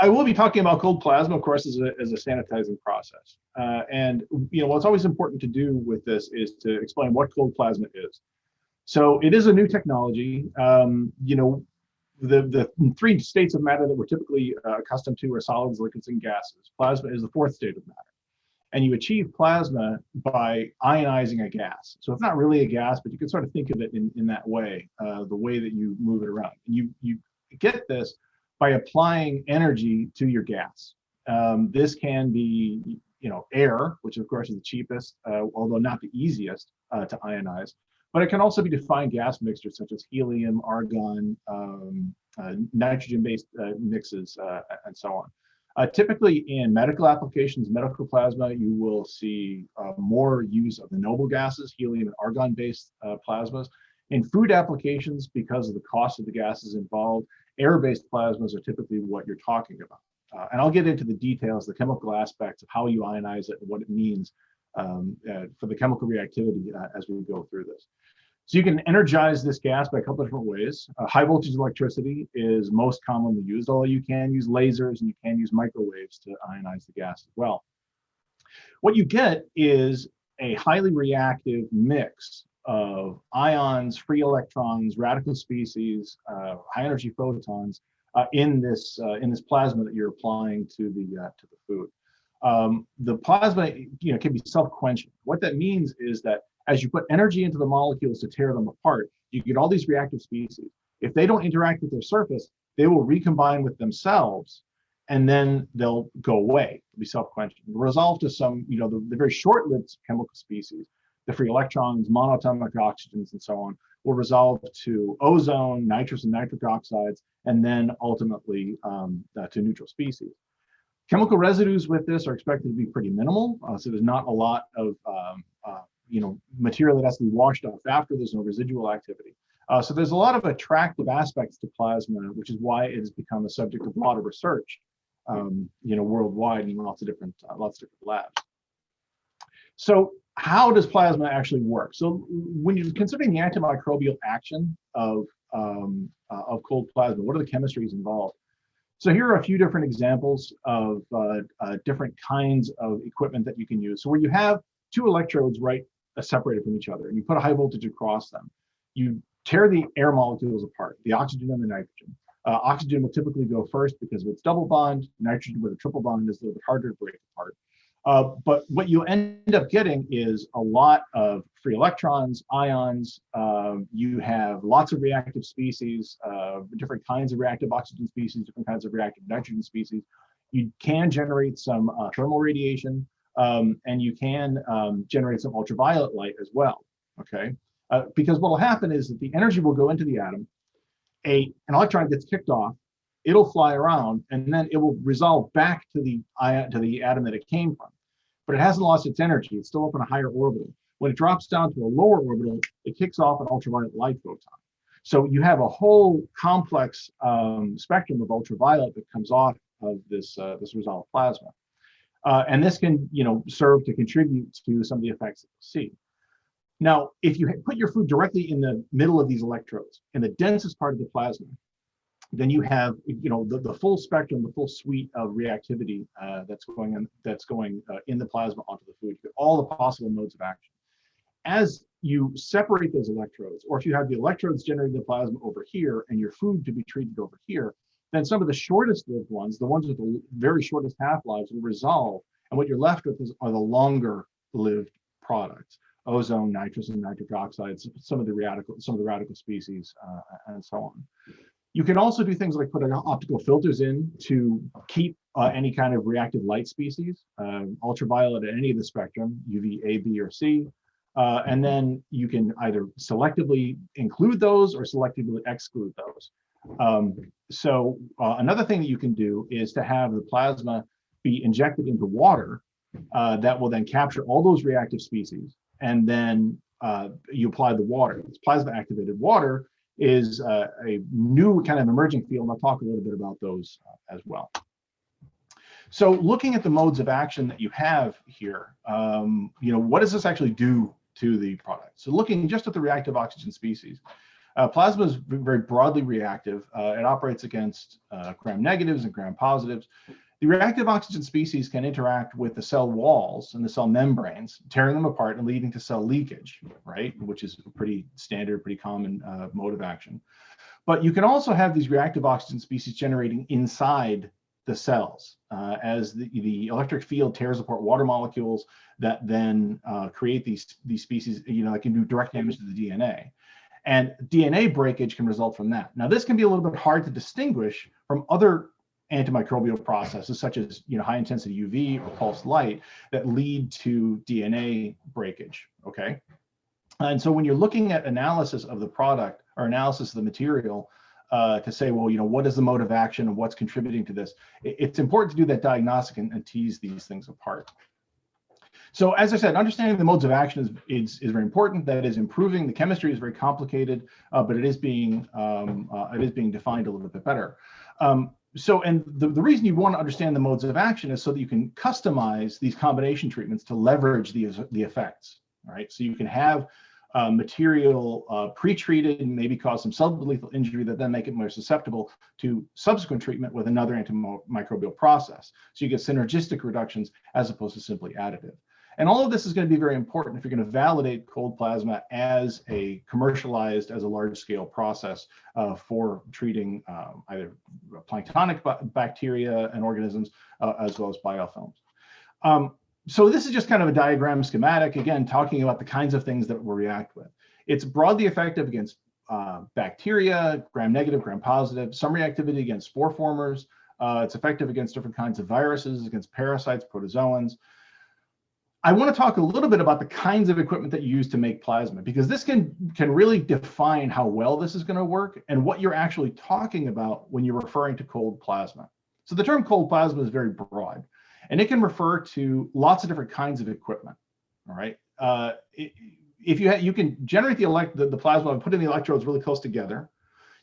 I will be talking about cold plasma, of course, as a sanitizing process. And what's always important to do with this is to explain what cold plasma is. So it is a new technology. The three states of matter that we're typically accustomed to are solids, liquids, and gases. Plasma is the fourth state of matter. And you achieve plasma by ionizing a gas. So it's not really a gas, but you can sort of think of it in that way, the way that you move it around. And you get this by applying energy to your gas. This can be, air, which of course is the cheapest, although not the easiest to ionize. But it can also be defined gas mixtures such as helium, argon, nitrogen-based mixes, and so on. Typically in medical applications, medical plasma, you will see more use of the noble gases, helium and argon-based plasmas. In food applications, because of the cost of the gases involved, air-based plasmas are typically what you're talking about. And I'll get into the details, the chemical aspects of how you ionize it and what it means for the chemical reactivity as we go through this. So you can energize this gas by a couple of different ways. High voltage electricity is most commonly used, although you can use lasers and you can use microwaves to ionize the gas as well. What you get is a highly reactive mix of ions, free electrons, radical species, high energy photons in this plasma that you're applying to the food. The plasma, can be self-quenching. What that means is that as you put energy into the molecules to tear them apart, you get all these reactive species. If they don't interact with their surface, they will recombine with themselves, and then they'll go away, be self-quenching. Resolve to some, the very short-lived chemical species, the free electrons, monatomic oxygens, and so on, will resolve to ozone, nitrous and nitric oxides, and then ultimately to neutral species. Chemical residues with this are expected to be pretty minimal, so there's not a lot of material that has to be washed off after. There's no residual activity. So there's a lot of attractive aspects to plasma, which is why it has become a subject of a lot of research, worldwide in lots of different labs. So how does plasma actually work? So when you're considering the antimicrobial action of cold plasma, what are the chemistries involved? So here are a few different examples of different kinds of equipment that you can use. So where you have two electrodes separated from each other, and you put a high voltage across them, you tear the air molecules apart, the oxygen and the nitrogen. Oxygen will typically go first because of its double bond. Nitrogen with a triple bond is a little bit harder to break apart. But what you end up getting is a lot of free electrons, ions. You have lots of reactive species, different kinds of reactive oxygen species, different kinds of reactive nitrogen species. You can generate some thermal radiation, and you can generate some ultraviolet light as well, okay? Because what will happen is that the energy will go into the atom, an electron gets kicked off, it'll fly around, and then it will resolve back to the atom that it came from. But it hasn't lost its energy, it's still up in a higher orbital. When it drops down to a lower orbital, it kicks off an ultraviolet light photon. So you have a whole complex spectrum of ultraviolet that comes off of this resolved plasma. And this can serve to contribute to some of the effects that you'll see. Now, if you put your food directly in the middle of these electrodes, in the densest part of the plasma, then you have the full spectrum, the full suite of reactivity that's going in the plasma onto the food. You get all the possible modes of action. As you separate those electrodes, or if you have the electrodes generating the plasma over here and your food to be treated over here, then some of the shortest lived ones, the ones with the very shortest half-lives, will resolve, and what you're left with are the longer lived products: ozone, nitrous and nitric oxides, some of the radical species, and so on. You can also do things like put optical filters in to keep any kind of reactive light species, ultraviolet at any of the spectrum, UV A, B, or C, and then you can either selectively include those or selectively exclude those. So another thing that you can do is to have the plasma be injected into water that will then capture all those reactive species, and then you apply the water. It's plasma activated water is a new kind of emerging field, and I'll talk a little bit about those as well. So looking at the modes of action that you have here, what does this actually do to the product? So looking just at the reactive oxygen species, Plasma is very broadly reactive. It operates against gram negatives and gram positives. The reactive oxygen species can interact with the cell walls and the cell membranes, tearing them apart and leading to cell leakage, right? Which is a pretty standard, pretty common mode of action. But you can also have these reactive oxygen species generating inside the cells as the electric field tears apart water molecules that then create these species, that can do direct damage to the DNA. And DNA breakage can result from that. Now, this can be a little bit hard to distinguish from other antimicrobial processes, such as high intensity UV or pulsed light, that lead to DNA breakage. Okay, and so when you're looking at analysis of the product or analysis of the material to say, well, what is the mode of action and what's contributing to this, it's important to do that diagnostic and tease these things apart. So as I said, understanding the modes of action is very important. That is improving. The chemistry is very complicated, but it is being defined a little bit better. And the reason you want to understand the modes of action is so that you can customize these combination treatments to leverage the effects. All right, so you can have material pre-treated and maybe cause some sublethal injury that then make it more susceptible to subsequent treatment with another antimicrobial process. So you get synergistic reductions as opposed to simply additive. And all of this is going to be very important if you're going to validate cold plasma as a commercialized, as a large-scale process for treating either planktonic bacteria and organisms as well as biofilms. So this is just kind of a diagram schematic, again, talking about the kinds of things that we'll react with. It's broadly effective against bacteria, gram-negative, gram-positive, some reactivity against spore formers. It's effective against different kinds of viruses, against parasites, protozoans. I want to talk a little bit about the kinds of equipment that you use to make plasma, because this can really define how well this is going to work and what you're actually talking about when you're referring to cold plasma. So the term cold plasma is very broad, and it can refer to lots of different kinds of equipment. All right, if you can generate the plasma and put in the electrodes really close together.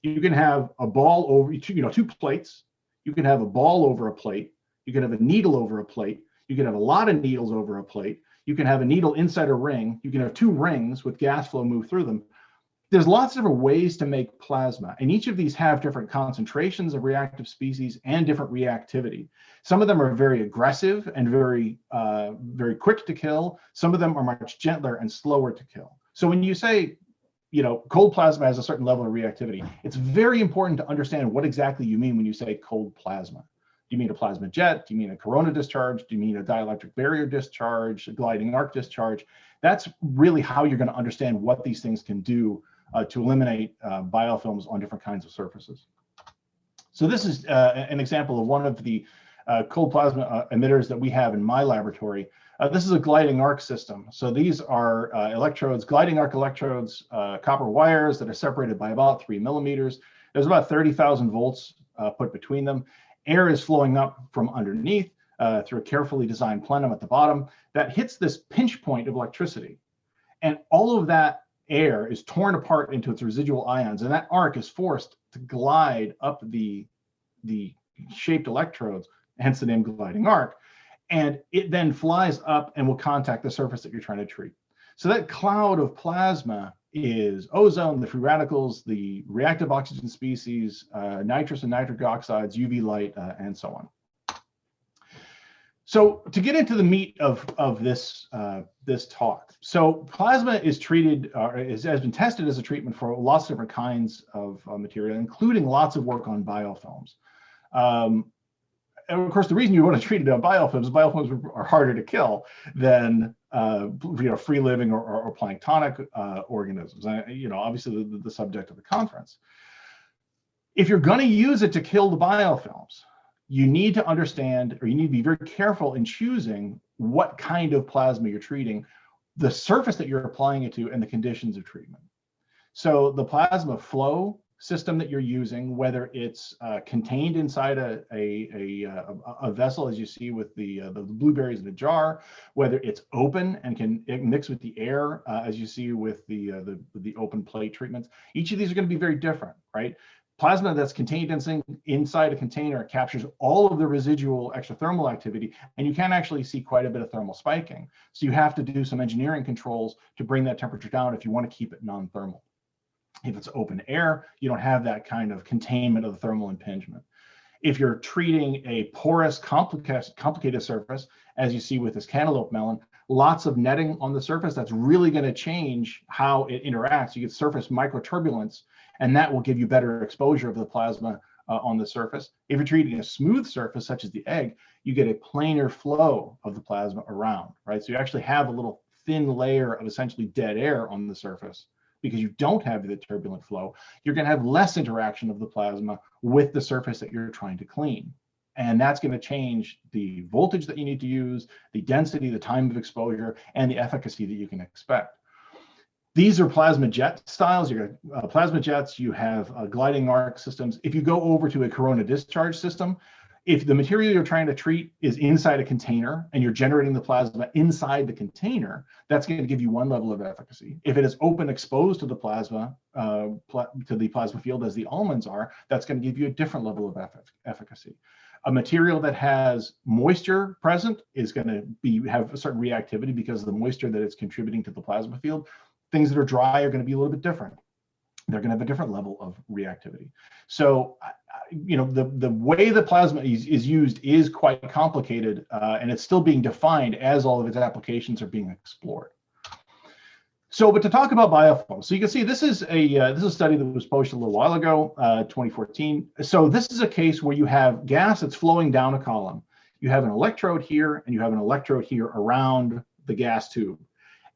You can have a ball over two plates. You can have a ball over a plate. You can have a needle over a plate. You can have a lot of needles over a plate. You can have a needle inside a ring. You can have two rings with gas flow move through them. There's lots of different ways to make plasma, and each of these have different concentrations of reactive species and different reactivity. Some of them are very aggressive and very quick to kill. Some of them are much gentler and slower to kill. So when you say, cold plasma has a certain level of reactivity, it's very important to understand what exactly you mean when you say cold plasma. Do you mean a plasma jet? Do you mean a corona discharge? Do you mean a dielectric barrier discharge, a gliding arc discharge? That's really how you're going to understand what these things can do to eliminate biofilms on different kinds of surfaces. So this is an example of one of the cold plasma emitters that we have in my laboratory. This is a gliding arc system. So these are electrodes, gliding arc electrodes, copper wires that are separated by about 3 millimeters. There's about 30,000 volts put between them. Air is flowing up from underneath through a carefully designed plenum at the bottom that hits this pinch point of electricity. And all of that air is torn apart into its residual ions, and that arc is forced to glide up the shaped electrodes, hence the name gliding arc. And it then flies up and will contact the surface that you're trying to treat. So that cloud of plasma is ozone, the free radicals, the reactive oxygen species, nitrous and nitric oxides, UV light, and so on. So to get into the meat of this talk, so plasma is treated, has been tested as a treatment for lots of different kinds of material, including lots of work on biofilms. And of course, the reason you want to treat it on biofilms are harder to kill than free living or planktonic organisms. Obviously the subject of the conference. If you're going to use it to kill the biofilms, you need to understand, or you need to be very careful in choosing what kind of plasma you're treating, the surface that you're applying it to, and the conditions of treatment. So the plasma flow system that you're using, whether it's contained inside a vessel, as you see with the blueberries in a jar, whether it's open and can mix with the air, as you see with the open plate treatments. Each of these are going to be very different, right? Plasma that's contained inside a container captures all of the residual exothermal activity, and you can actually see quite a bit of thermal spiking. So you have to do some engineering controls to bring that temperature down if you want to keep it non-thermal. If it's open air, you don't have that kind of containment of the thermal impingement. If you're treating a porous, complicated surface, as you see with this cantaloupe melon, lots of netting on the surface, that's really going to change how it interacts. You get surface microturbulence, and that will give you better exposure of the plasma on the surface. If you're treating a smooth surface, such as the egg, you get a planar flow of the plasma around, right? So you actually have a little thin layer of essentially dead air on the surface. Because you don't have the turbulent flow, you're going to have less interaction of the plasma with the surface that you're trying to clean. And that's going to change the voltage that you need to use, the density, the time of exposure, and the efficacy that you can expect. These are plasma jet styles. You got plasma jets, you have gliding arc systems. If you go over to a corona discharge system, if the material you're trying to treat is inside a container and you're generating the plasma inside the container, that's going to give you one level of efficacy. If it is open, exposed to the plasma, to the plasma field as the almonds are, that's going to give you a different level of efficacy. A material that has moisture present is going to have a certain reactivity because of the moisture that it's contributing to the plasma field. Things that are dry are going to be a little bit different. They're going to have a different level of reactivity. So, you know, the way the plasma is used is quite complicated, and it's still being defined as all of its applications are being explored. So, but to talk about biofilms, so you can see this is a study that was published a little while ago, 2014. So this is a case where you have gas that's flowing down a column. You have an electrode here, and you have an electrode here around the gas tube.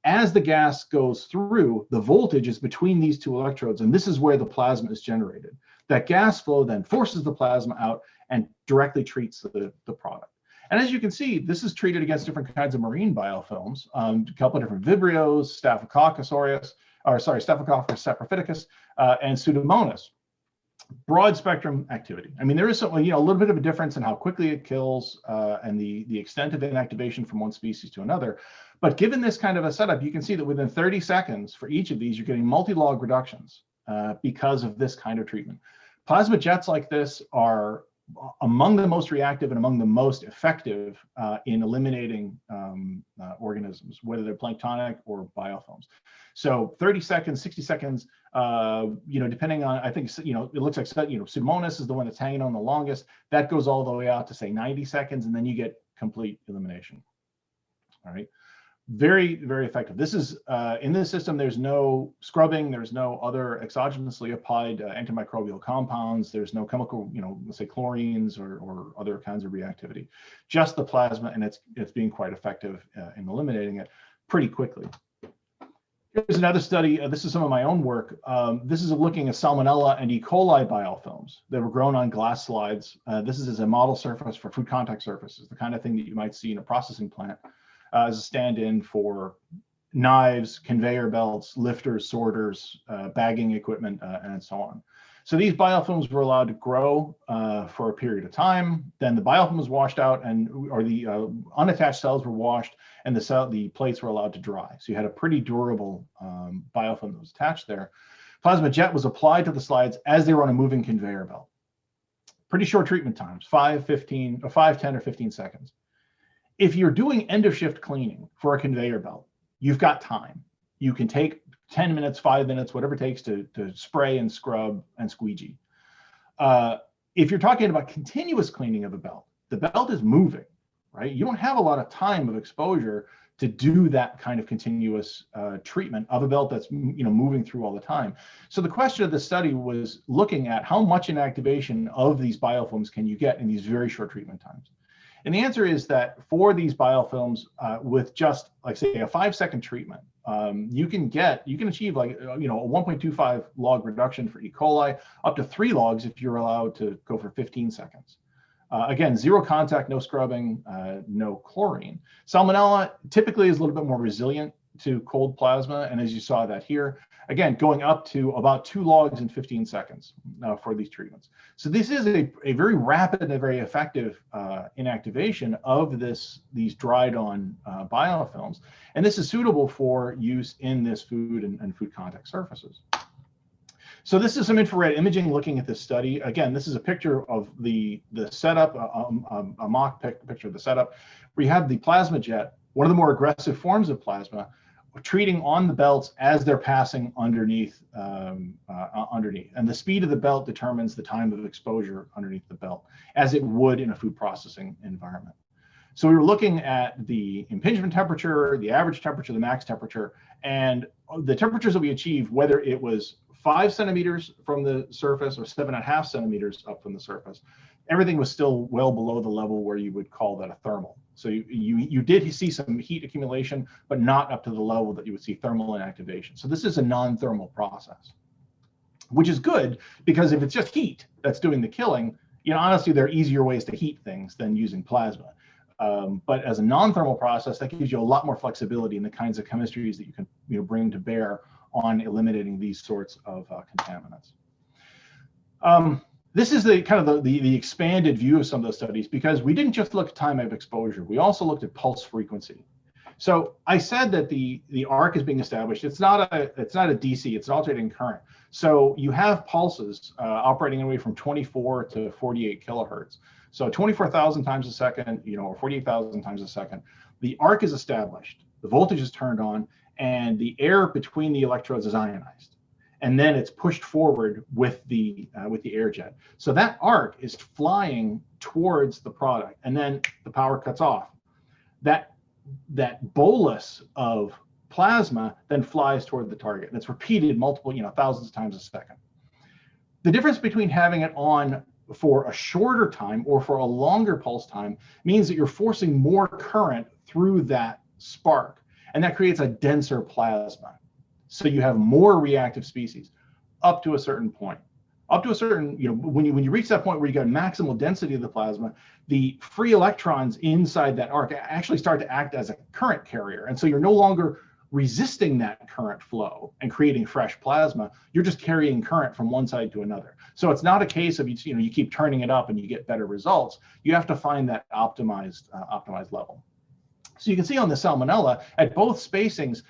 As the gas goes through, the voltage is between these two electrodes, and this is where the plasma is generated. That gas flow then forces the plasma out and directly treats the product. And as you can see, this is treated against different kinds of marine biofilms, a couple of different Vibrios, Staphylococcus saprophyticus, and Pseudomonas. Broad spectrum activity. I mean, there is something, a little bit of a difference in how quickly it kills and the extent of inactivation from one species to another. But given this kind of a setup, you can see that within 30 seconds for each of these, you're getting multi-log reductions because of this kind of treatment. Plasma jets like this are among the most reactive and among the most effective in eliminating organisms, whether they're planktonic or biofilms. So 30 seconds, 60 seconds, depending on, I think, it looks like, Pseudomonas is the one that's hanging on the longest. That goes all the way out to say 90 seconds, and then you get complete elimination. All right. Very, very effective. This is in this system, there's no scrubbing, there's no other exogenously applied antimicrobial compounds, there's no chemical, let's say chlorines or other kinds of reactivity. Just the plasma, and it's being quite effective in eliminating it pretty quickly. Here's another study. This is some of my own work. This is looking at Salmonella and E. coli biofilms that were grown on glass slides. This is as a model surface for food contact surfaces, the kind of thing that you might see in a processing plant. As a stand-in for knives, conveyor belts, lifters, sorters, bagging equipment, and so on. So these biofilms were allowed to grow for a period of time. Then the biofilm was washed out, or the unattached cells were washed, and the plates were allowed to dry. So you had a pretty durable biofilm that was attached there. Plasma jet was applied to the slides as they were on a moving conveyor belt. Pretty short treatment times, 5, 10, or 15 seconds. If you're doing end of shift cleaning for a conveyor belt, you've got time. You can take 10 minutes, 5 minutes, whatever it takes to spray and scrub and squeegee. If you're talking about continuous cleaning of a belt, the belt is moving, right? You don't have a lot of time of exposure to do that kind of continuous treatment of a belt that's moving through all the time. So the question of the study was looking at how much inactivation of these biofilms can you get in these very short treatment times. And the answer is that for these biofilms, with just like say a 5-second treatment, you can achieve like a 1.25 log reduction for E. coli, up to 3 logs if you're allowed to go for 15 seconds. Again, zero contact, no scrubbing, no chlorine. Salmonella typically is a little bit more resilient to cold plasma, and as you saw that here, again, going up to about 2 logs in 15 seconds for these treatments. So this is a very rapid and very effective inactivation of these dried on biofilms. And this is suitable for use in this food and food contact surfaces. So this is some infrared imaging looking at this study. Again, this is a picture of the setup, a mock picture of the setup, where you have the plasma jet, one of the more aggressive forms of plasma, treating on the belts as they're passing underneath, and the speed of the belt determines the time of exposure underneath the belt, as it would in a food processing environment. So we were looking at the impingement temperature, the average temperature, the max temperature, and the temperatures that we achieved, whether it was 5 centimeters from the surface or 7.5 centimeters up from the surface, everything was still well below the level where you would call that a thermal. So you did see some heat accumulation, but not up to the level that you would see thermal inactivation. So this is a non-thermal process, which is good, because if it's just heat that's doing the killing, honestly, there are easier ways to heat things than using plasma. But as a non-thermal process, that gives you a lot more flexibility in the kinds of chemistries that you can bring to bear on eliminating these sorts of contaminants. This is the kind of the expanded view of some of those studies, because we didn't just look at time of exposure, we also looked at pulse frequency. So I said that the arc is being established. It's not a DC, it's an alternating current. So you have pulses operating anywhere from 24 to 48 kilohertz. So 24,000 times a second, or 48,000 times a second. The arc is established, the voltage is turned on, and the air between the electrodes is ionized. And then it's pushed forward with the air jet. So that arc is flying towards the product, and then the power cuts off. That bolus of plasma then flies toward the target, and it's repeated multiple, thousands of times a second. The difference between having it on for a shorter time or for a longer pulse time means that you're forcing more current through that spark, and that creates a denser plasma. So you have more reactive species up to a certain point. Up to a certain, when you reach that point where you got maximal density of the plasma, the free electrons inside that arc actually start to act as a current carrier. And so you're no longer resisting that current flow and creating fresh plasma. You're just carrying current from one side to another. So it's not a case of you keep turning it up and you get better results. You have to find that optimized level. So you can see on the salmonella at both spacings,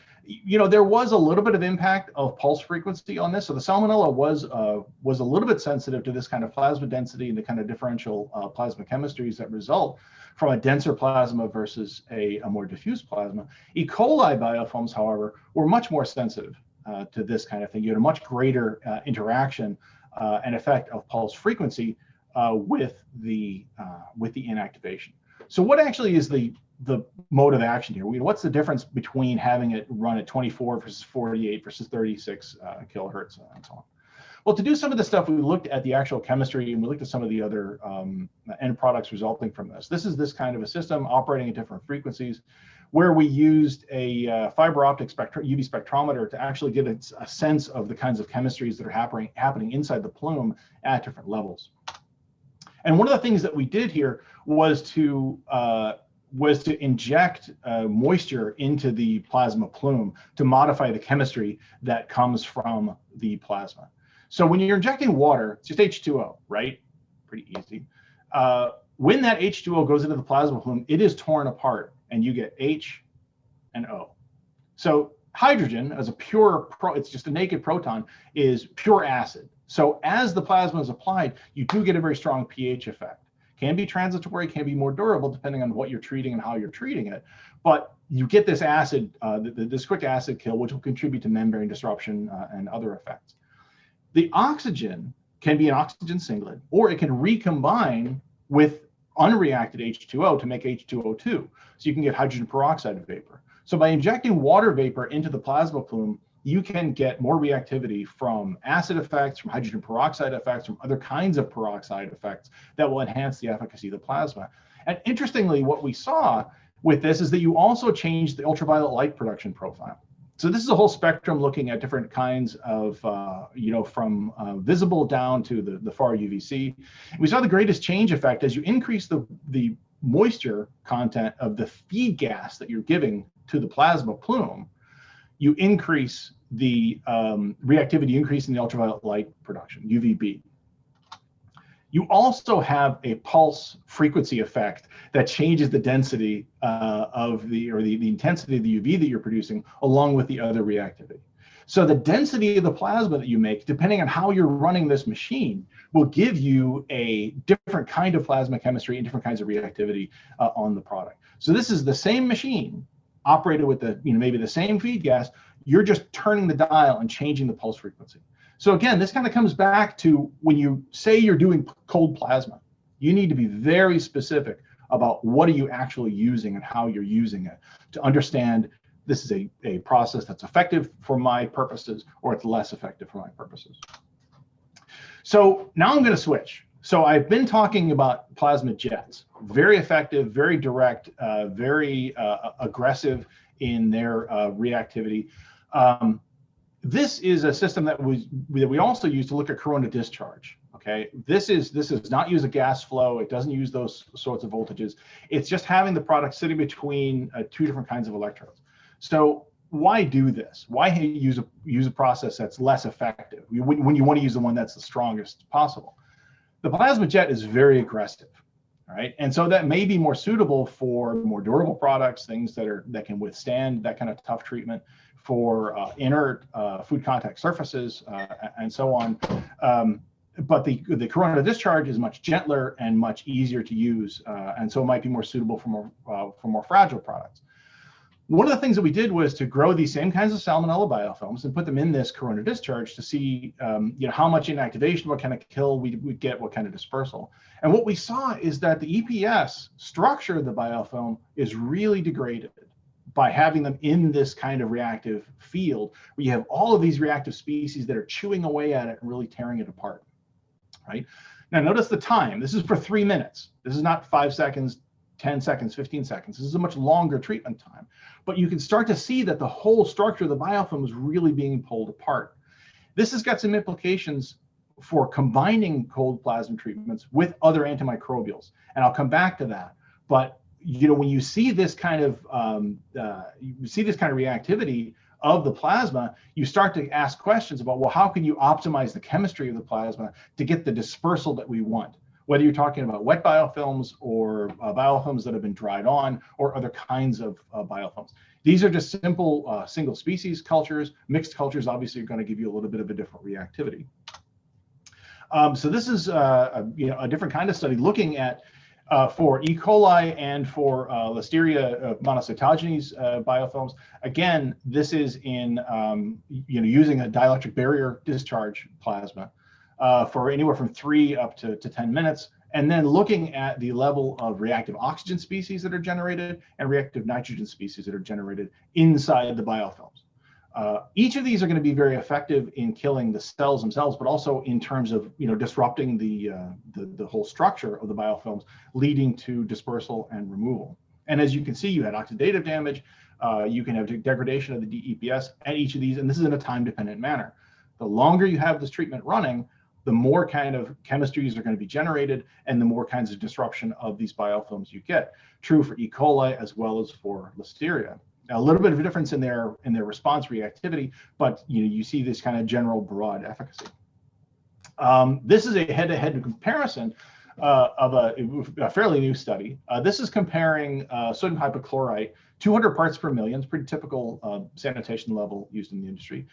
there was a little bit of impact of pulse frequency on this. So the salmonella was a little bit sensitive to this kind of plasma density and the kind of differential plasma chemistries that result from a denser plasma versus a more diffuse plasma. E. coli biofilms, however, were much more sensitive to this kind of thing. You had a much greater interaction and effect of pulse frequency with the inactivation. So what actually is the mode of action here? What's the difference between having it run at 24 versus 48 versus 36 kilohertz and so on? Well, to do some of the stuff, we looked at the actual chemistry and we looked at some of the other end products resulting from this. This is this kind of a system operating at different frequencies, where we used a fiber optic UV spectrometer to actually get a sense of the kinds of chemistries that are happening inside the plume at different levels. And one of the things that we did here was to inject moisture into the plasma plume to modify the chemistry that comes from the plasma. So when you're injecting water, it's just H2O, right? Pretty easy. When that H2O goes into the plasma plume, it is torn apart and you get H and O. So hydrogen, as a pure, it's just a naked proton, is pure acid. So as the plasma is applied, you do get a very strong pH effect. Can be transitory, can be more durable, depending on what you're treating and how you're treating it. But you get this acid, this quick acid kill, which will contribute to membrane disruption and other effects. The oxygen can be an oxygen singlet, or it can recombine with unreacted H2O to make H2O2. So you can get hydrogen peroxide vapor. So by injecting water vapor into the plasma plume, you can get more reactivity from acid effects, from hydrogen peroxide effects, from other kinds of peroxide effects that will enhance the efficacy of the plasma. And interestingly, what we saw with this is that you also change the ultraviolet light production profile. So this is a whole spectrum looking at different kinds of, from visible down to the far UVC. We saw the greatest change effect as you increase the moisture content of the feed gas that you're giving to the plasma plume. You increase the reactivity, increase in the ultraviolet light production, UVB. You also have a pulse frequency effect that changes the density the intensity of the UV that you're producing, along with the other reactivity. So the density of the plasma that you make, depending on how you're running this machine, will give you a different kind of plasma chemistry and different kinds of reactivity on the product. So this is the same machine operated with the, maybe the same feed gas, you're just turning the dial and changing the pulse frequency. So again, this kind of comes back to when you say you're doing cold plasma, you need to be very specific about what are you actually using and how you're using it to understand this is a process that's effective for my purposes or it's less effective for my purposes. So now I'm going to switch. So I've been talking about plasma jets, very effective, very direct, very aggressive in their reactivity. This is a system that we also use to look at corona discharge. Okay, this is not use a gas flow. It doesn't use those sorts of voltages. It's just having the product sitting between two different kinds of electrodes. So why do this? Why use a process that's less effective when you want to use the one that's the strongest possible? The plasma jet is very aggressive, right? And so that may be more suitable for more durable products, things that can withstand that kind of tough treatment, for inert food contact surfaces and so on. But the corona discharge is much gentler and much easier to use, and so it might be more suitable for more fragile products. One of the things that we did was to grow these same kinds of salmonella biofilms and put them in this corona discharge to see how much inactivation, what kind of kill we get, what kind of dispersal. And what we saw is that the EPS structure of the biofilm is really degraded by having them in this kind of reactive field where you have all of these reactive species that are chewing away at it and really tearing it apart, right? Now notice the time. This is for 3 minutes. This is not 5 seconds, 10 seconds, 15 seconds. This is a much longer treatment time. But you can start to see that the whole structure of the biofilm is really being pulled apart. This has got some implications for combining cold plasma treatments with other antimicrobials. And I'll come back to that. But when you see this kind of reactivity of the plasma, you start to ask questions about, well, how can you optimize the chemistry of the plasma to get the dispersal that we want? Whether you're talking about wet biofilms or biofilms that have been dried on or other kinds of biofilms. These are just simple single species cultures. Mixed cultures obviously are going to give you a little bit of a different reactivity. So this is a different kind of study looking at for E. coli and for Listeria monocytogenes biofilms. Again, this is in using a dielectric barrier discharge plasma for anywhere from 3 up to 10 minutes, and then looking at the level of reactive oxygen species that are generated and reactive nitrogen species that are generated inside the biofilms. Each of these are going to be very effective in killing the cells themselves, but also in terms of disrupting the whole structure of the biofilms, leading to dispersal and removal. And as you can see, you had oxidative damage. You can have degradation of the DEPS at each of these, and this is in a time-dependent manner. The longer you have this treatment running, the more kind of chemistries are going to be generated and the more kinds of disruption of these biofilms you get. True for E. coli as well as for Listeria. Now, a little bit of a difference in their response reactivity, but you see this kind of general broad efficacy. This is a head-to-head comparison of a fairly new study. This is comparing sodium hypochlorite, 200 parts per million, it's pretty typical sanitation level used in the industry,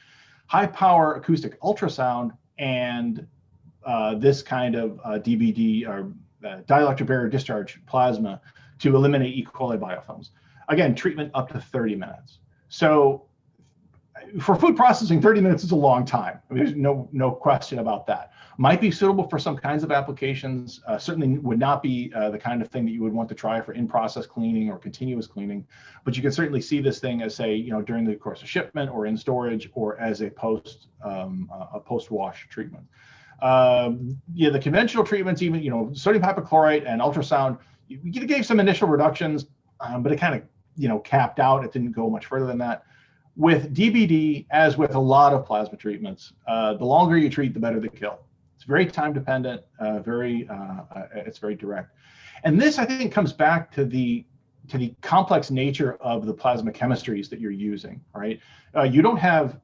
high power acoustic ultrasound, and this kind of DBD or dielectric barrier discharge plasma to eliminate E. coli biofilms. Again, treatment up to 30 minutes. So for food processing, 30 minutes is a long time. I mean, there's no question about that. Might be suitable for some kinds of applications. Certainly would not be the kind of thing that you would want to try for in-process cleaning or continuous cleaning. But you can certainly see this thing as, say, during the course of shipment or in storage or as a post-wash treatment. The conventional treatments, even sodium hypochlorite and ultrasound, you gave some initial reductions, but it kind of capped out. It didn't go much further than that. With DBD, as with a lot of plasma treatments, the longer you treat, the better the kill. It's very time dependent, it's very direct. And this, I think, comes back to the complex nature of the plasma chemistries that you're using, right? You don't have,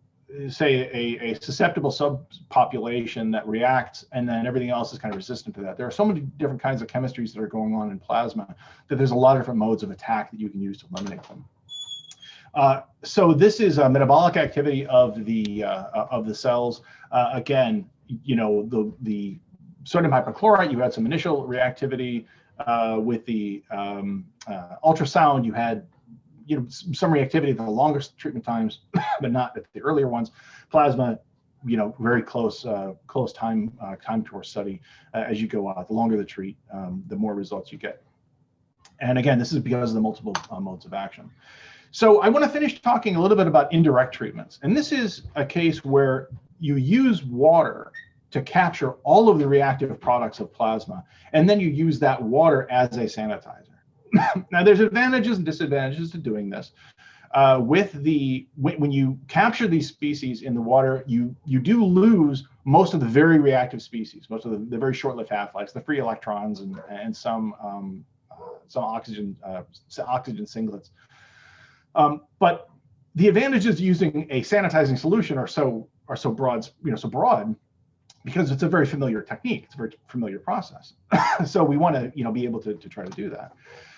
say, a susceptible subpopulation that reacts and then everything else is kind of resistant to that. There are so many different kinds of chemistries that are going on in plasma that there's a lot of different modes of attack that you can use to eliminate them. So this is a metabolic activity of the cells. Again, the sodium hypochlorite, you had some initial reactivity with the ultrasound. You had some reactivity at the longest treatment times, but not at the earlier ones. Plasma, very close time to our study. As you go out, the longer the treat, the more results you get. And again, this is because of the multiple modes of action. So I want to finish talking a little bit about indirect treatments. And this is a case where you use water to capture all of the reactive products of plasma, and then you use that water as a sanitizer. Now, there's advantages and disadvantages to doing this. When you capture these species in the water, you do lose most of the very reactive species, most of the very short-lived half-lives, the free electrons and some oxygen singlets. But the advantages using a sanitizing solution are so broad, because it's a very familiar technique. It's a very familiar process. So we want to be able to try to do that.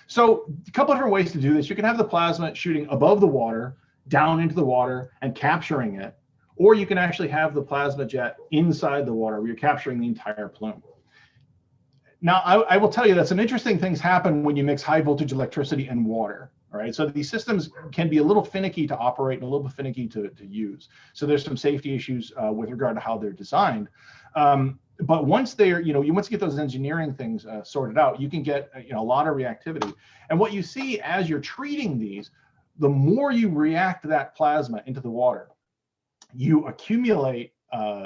So a couple of different ways to do this. You can have the plasma shooting above the water, down into the water, and capturing it. Or you can actually have the plasma jet inside the water where you're capturing the entire plume. Now, I will tell you that some interesting things happen when you mix high voltage electricity and water. All right, so these systems can be a little finicky to operate and a little bit finicky to use. So there's some safety issues with regard to how they're designed. But once they're, once you get those engineering things sorted out, you can get a lot of reactivity. And what you see as you're treating these, the more you react that plasma into the water, you accumulate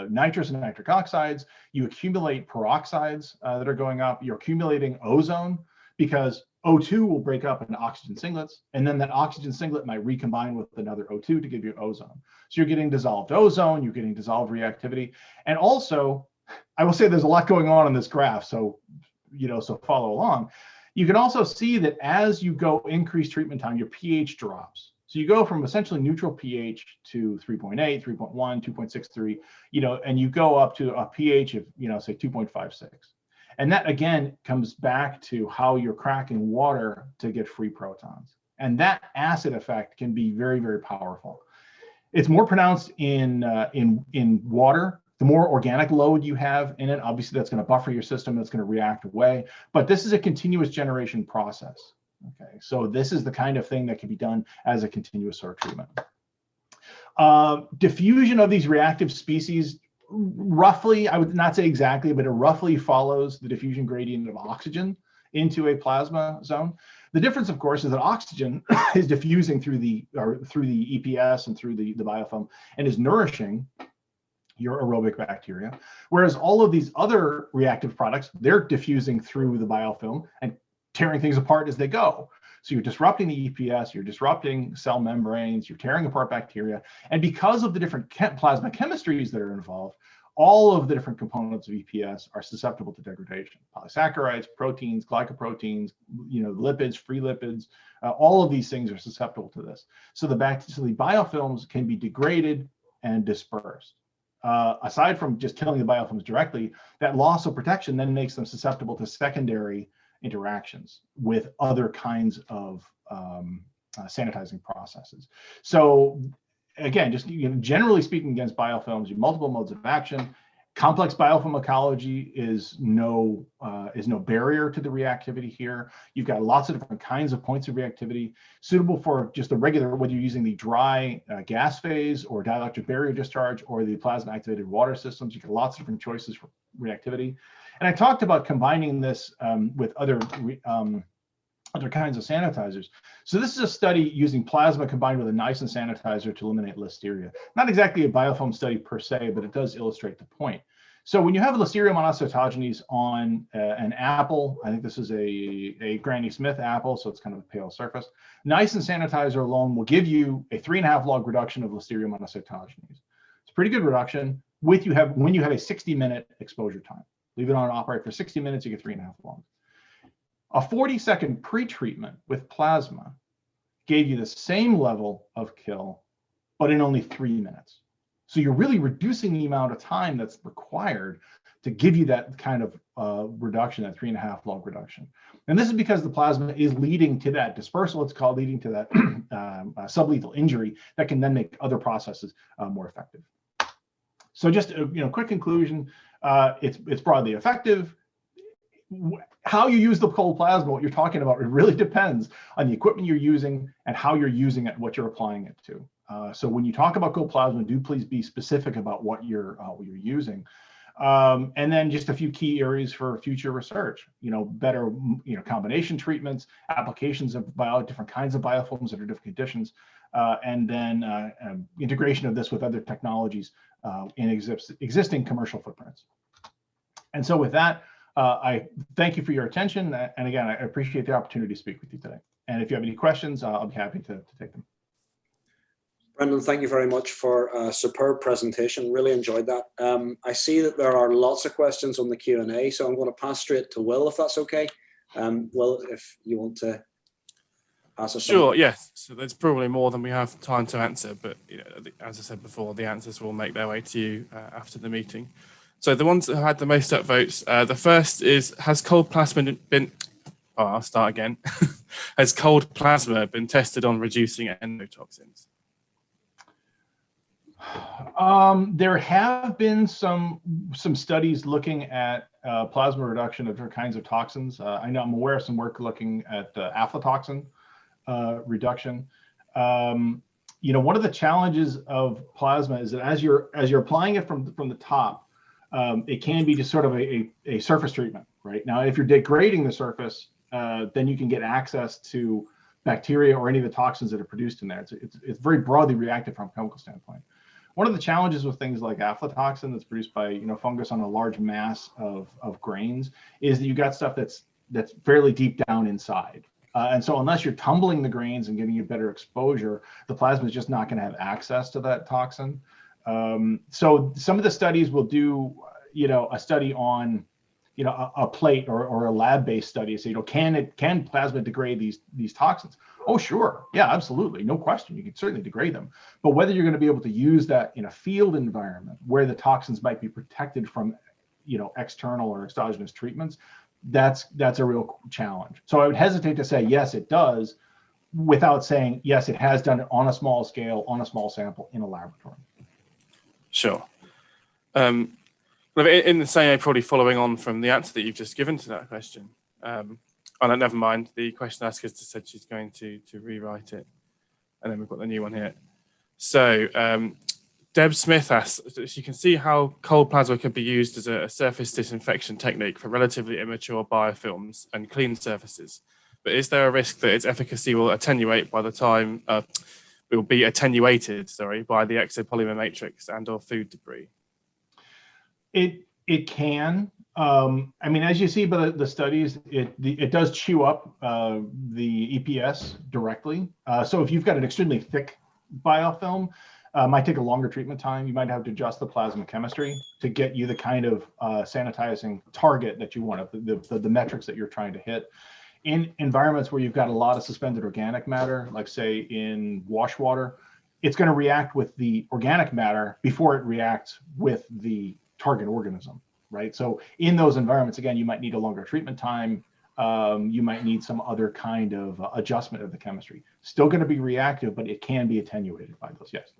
nitrous and nitric oxides, you accumulate peroxides that are going up, you're accumulating ozone, because O2 will break up into oxygen singlets, and then that oxygen singlet might recombine with another O2 to give you ozone. So you're getting dissolved ozone, you're getting dissolved reactivity. And also, I will say there's a lot going on in this graph, so so follow along. You can also see that as you go increase treatment time, your pH drops. So you go from essentially neutral pH to 3.8, 3.1, 2.63, and you go up to a pH of, say 2.56. And that, again, comes back to how you're cracking water to get free protons. And that acid effect can be very, very powerful. It's more pronounced in water. The more organic load you have in it, obviously that's going to buffer your system, that's going to react away. But this is a continuous generation process. Okay, so this is the kind of thing that can be done as a continuous sort of treatment. Diffusion of these reactive species, roughly, I would not say exactly, but it roughly follows the diffusion gradient of oxygen into a plasma zone. The difference, of course, is that oxygen is diffusing through the EPS and through the biofilm and is nourishing your aerobic bacteria, whereas all of these other reactive products, they're diffusing through the biofilm and tearing things apart as they go. So you're disrupting the EPS, you're disrupting cell membranes, you're tearing apart bacteria. And because of the different plasma chemistries that are involved, all of the different components of EPS are susceptible to degradation. Polysaccharides, proteins, glycoproteins, lipids, free lipids, all of these things are susceptible to this. So the biofilms can be degraded and dispersed. Aside from just killing the biofilms directly, that loss of protection then makes them susceptible to secondary interactions with other kinds of sanitizing processes. So again, just generally speaking against biofilms, you have multiple modes of action. Complex biofilm ecology is no barrier to the reactivity here. You've got lots of different kinds of points of reactivity suitable for just the regular, whether you're using the dry gas phase or dielectric barrier discharge or the plasma activated water systems. You get lots of different choices for reactivity. And I talked about combining this with other kinds of sanitizers. So this is a study using plasma combined with a niacin sanitizer to eliminate listeria. Not exactly a biofilm study per se, but it does illustrate the point. So when you have Listeria monocytogenes on an apple, I think this is a Granny Smith apple, so it's kind of a pale surface. Niacin sanitizer alone will give you a 3.5 log reduction of Listeria monocytogenes. It's a pretty good reduction when you have a 60-minute exposure time. Leave it on and operate for 60 minutes, you get 3.5 logs. A 40-second pre-treatment with plasma gave you the same level of kill, but in only 3 minutes. So you're really reducing the amount of time that's required to give you that kind of reduction, that 3.5 log reduction. And this is because the plasma is leading to that dispersal, it's called, leading to that sublethal injury that can then make other processes more effective. So just quick conclusion, it's broadly effective. how you use the cold plasma, what you're talking about, it really depends on the equipment you're using and how you're using it, what you're applying it to. So when you talk about cold plasma, do please be specific about what you're using. And then just a few key areas for future research, better, combination treatments, applications of different kinds of biofilms under different conditions, and then integration of this with other technologies in existing commercial footprints. And so with that, I thank you for your attention. And again, I appreciate the opportunity to speak with you today. And if you have any questions, I'll be happy to take them. Brendan, thank you very much for a superb presentation. Really enjoyed that. I see that there are lots of questions on the Q&A, so I'm going to pass straight to Will, if that's okay. Will, if you want to pass us. Sure, yes. So there's probably more than we have time to answer, but as I said before, the answers will make their way to you after the meeting. So the ones that had the most upvotes, the first is, has cold plasma been, I'll start again. Has cold plasma been tested on reducing endotoxins? There have been some studies looking at plasma reduction of different kinds of toxins. I know I'm aware of some work looking at aflatoxin reduction. One of the challenges of plasma is that as you're applying it from the top, it can be just sort of a surface treatment, right? Now, if you're degrading the surface, then you can get access to bacteria or any of the toxins that are produced in there. It's very broadly reactive from a chemical standpoint. One of the challenges with things like aflatoxin that's produced by fungus on a large mass of grains is that you got stuff that's fairly deep down inside. And so unless you're tumbling the grains and getting a better exposure, the plasma is just not going to have access to that toxin. So some of the studies will do, a study on, a plate or a lab-based study. So, can plasma degrade these toxins? Oh, sure. Yeah, absolutely. No question. You can certainly degrade them. But whether you're going to be able to use that in a field environment where the toxins might be protected from, external or exogenous treatments, that's a real challenge. So I would hesitate to say, yes, it does, without saying, yes, it has done it on a small scale, on a small sample in a laboratory. Sure. In the same way, probably following on from the answer that you've just given to that question, oh, no, never mind. The question asker just said she's going to rewrite it. And then we've got the new one here. So Deb Smith asks, you can see how cold plasma can be used as a surface disinfection technique for relatively immature biofilms and clean surfaces. But is there a risk that its efficacy will attenuate by the time, will be attenuated, by the exopolymer matrix and or food debris? It can. As you see by the studies, it does chew up the EPS directly. So if you've got an extremely thick biofilm, might take a longer treatment time. You might have to adjust the plasma chemistry to get you the kind of sanitizing target that you want, the metrics that you're trying to hit. In environments where you've got a lot of suspended organic matter, like say in wash water, it's going to react with the organic matter before it reacts with the target organism, right? So in those environments, again, you might need a longer treatment time. You might need some other kind of adjustment of the chemistry. Still going to be reactive, but it can be attenuated by those, yes.